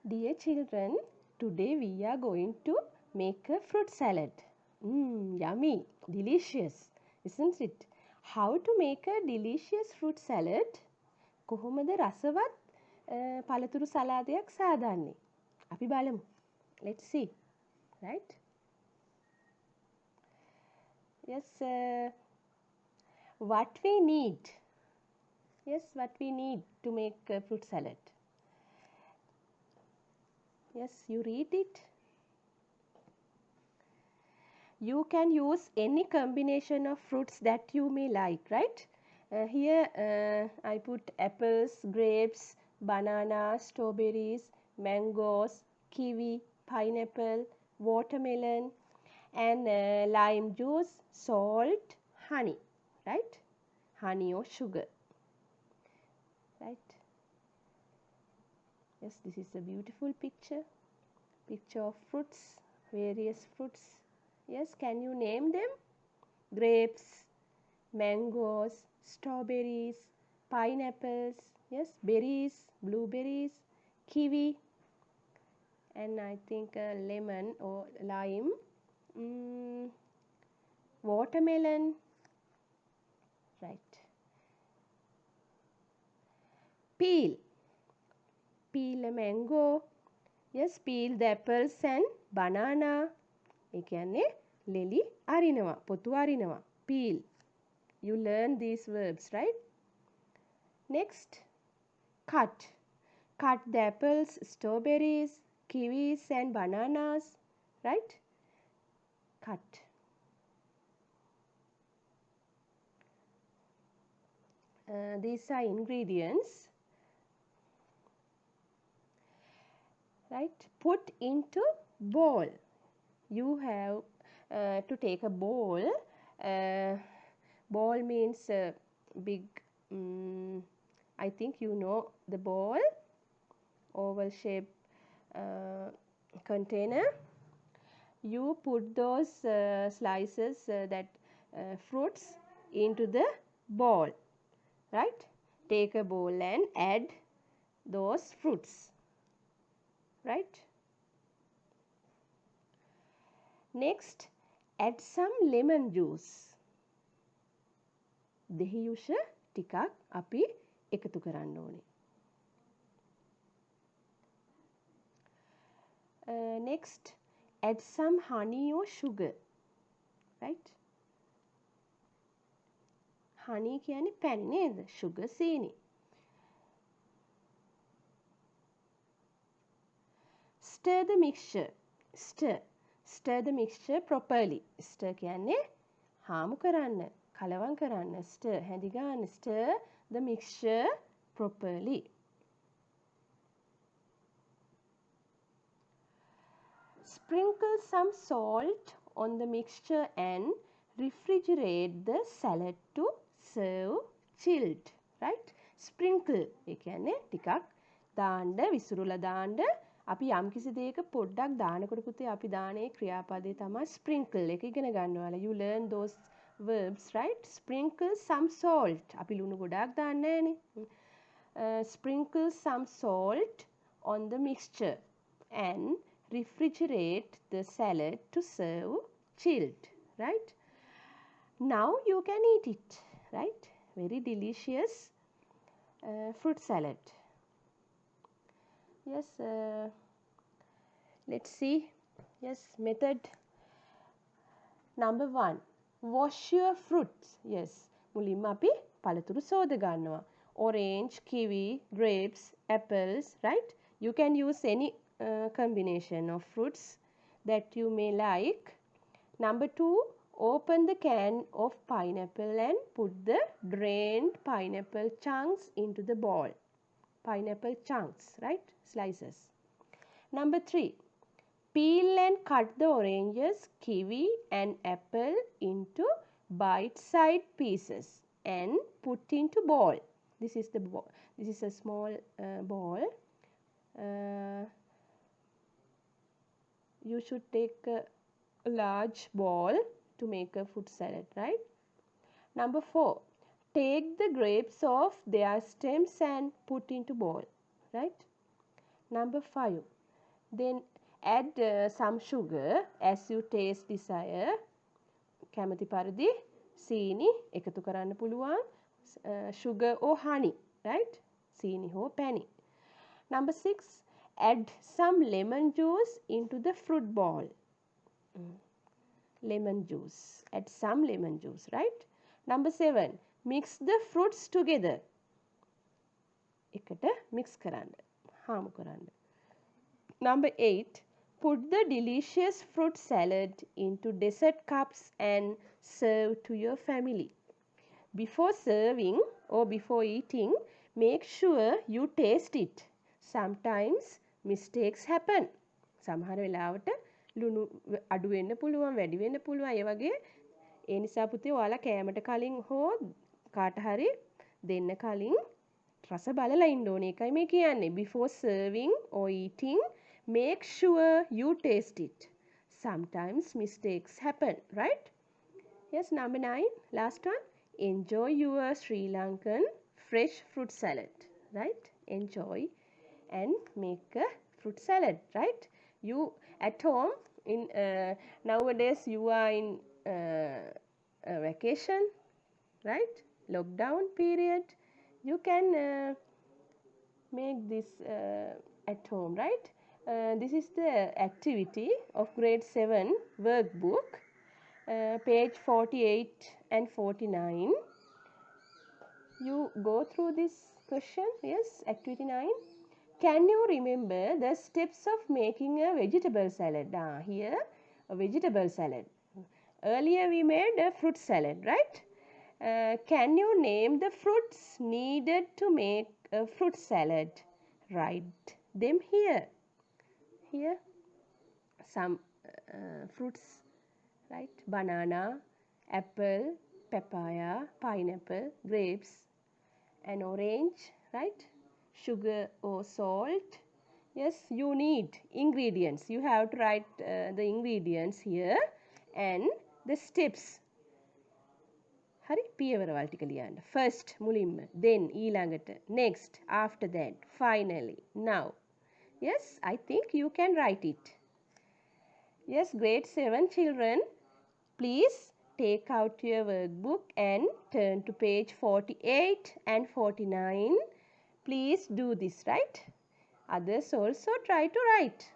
Dear children, today we are going to make a fruit salad. Yummy, delicious, isn't it? How to make a delicious fruit salad? කොහොමද රසවත් පළතුරු සලාදයක් සාදන්නේ? අපි බලමු. Let's see. Right? Yes, what we need. Yes, what we need to make a fruit salad. Yes, you read it. You can use any combination of fruits that you may like, right? Here I put apples, grapes, banana, strawberries, mangoes, kiwi, pineapple, watermelon, and lime juice, salt, honey, right? Honey or sugar, right? Yes, this is a beautiful picture. Picture of fruits, various fruits. Yes, can you name them? Grapes, mangoes, strawberries, pineapples, yes, berries, blueberries, kiwi, and I think lemon or lime, watermelon, right. Peel a mango, yes, peel the apples and banana. ඒ කියන්නේ ලෙලි අරිනවා, පොතු අරිනවා. Peel. You learn these verbs, right? Next, cut. Cut the apples, strawberries, kiwis and bananas, right? Cut. These are ingredients, right? Put into bowl. You have to take a bowl. Bowl means big, I think you know the bowl, oval shape container. You put those slices, that fruits into the bowl, right? Take a bowl and add those fruits, right? Next, add some lemon juice. දෙහියුෂ ටිකක් අපි එකතු කරන්න ඕනේ. Next, add some honey or sugar, right? Honey කියන්නේ පැණි නේද? Sugar සීනි. Stir the mixture. Stir the mixture properly. Stir කියන්නේ හාමු කරන්න, කලවම් කරන්න. Stir හැඳි ගන්න. Stir the mixture properly. Sprinkle some salt on the mixture and refrigerate the salad to serve chilled, right? Sprinkle ඒ කියන්නේ ටිකක් දාන්න, විසිරුලා දාන්න. අපි යම්කිසි දෙයක පොඩ්ඩක් දානකොට පුතේ අපි දානේ ක්‍රියාපදේ තමයි sprinkle එක ඉගෙන ගන්නවා. You learn those verbs, right? Sprinkle some salt. අපි ලුණු ගොඩාක් දාන්නේ නැහනේ. Sprinkle some salt on the mixture and refrigerate the salad to serve chilled, right? Now you can eat it, right? Very delicious fruit salad. Yes, let's see. Yes, method number 1. Wash your fruits. Yes, මුලින්ම අපි පළතුරු සෝද ගන්නවා. Orange, kiwi, grapes, apples, right? You can use any combination of fruits that you may like. Number 2, open the can of pineapple and put the drained pineapple chunks into the bowl. Pineapple chunks, right? Slices. Number 3, peel and cut the oranges, kiwi and apple into bite-sized pieces and put into bowl. This is the bowl. This is a small bowl. You should take a large bowl to make a fruit salad, right? Number 4, take the grapes off their stems and put into bowl, right? Number 5. Then add some sugar as you taste desire. කැමති පරිදි සීනි එකතු කරන්න පුළුවන්. Sugar or honey, right? සීනි හෝ පැණි. Number 6. Add some lemon juice into the fruit bowl. Lemon juice. Add some lemon juice, right? Number 7. Mix the fruits together. එකට mix කරන්න. හාමු කරන්න. Number 8. Put the delicious fruit salad into dessert cups and serve to your family. Before serving or before eating, make sure you taste it. Sometimes mistakes happen. සමහර වෙලාවට ලුණු අඩු වෙන්න පුළුවන්, වැඩි වෙන්න පුළුවන්. ඒ වගේ ඒ නිසා පුතේ ඔයාලා කෑමට කලින් හෝ කාට හරි දෙන්න කලින් රස බලලා ඉන්න ඕනේ. ඒකයි මේ කියන්නේ. Before serving or eating, make sure you taste it. Sometimes mistakes happen, right? Yes, number 9, last one. Enjoy your Sri Lankan fresh fruit salad, right? Enjoy and make a fruit salad, right? You at home in nowadays you are in vacation, right? Lockdown period. You can make this at home, right? This is the activity of grade 7 workbook, page 48 and 49. You go through this question. Yes, activity 9. Can you remember the steps of making a vegetable salad? Here a vegetable salad. Earlier we made a fruit salad, right? Can you name the fruits needed to make a fruit salad? Write them here. Here some fruits, right? Banana, apple, papaya, pineapple, grapes, and orange, right? Sugar or salt. Yes, you need ingredients. You have to write the ingredients here and the steps. හරි පියවරවල් ටික ලියන්න. First මුලින්ම, then ඊළඟට, next, after that, finally, now. Yes, I think you can write it. Yes, grade 7 children, please take out your workbook and turn to page 48 and 49. Please do this, right? Others also try to write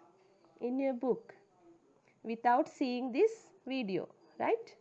in your book without seeing this video, right?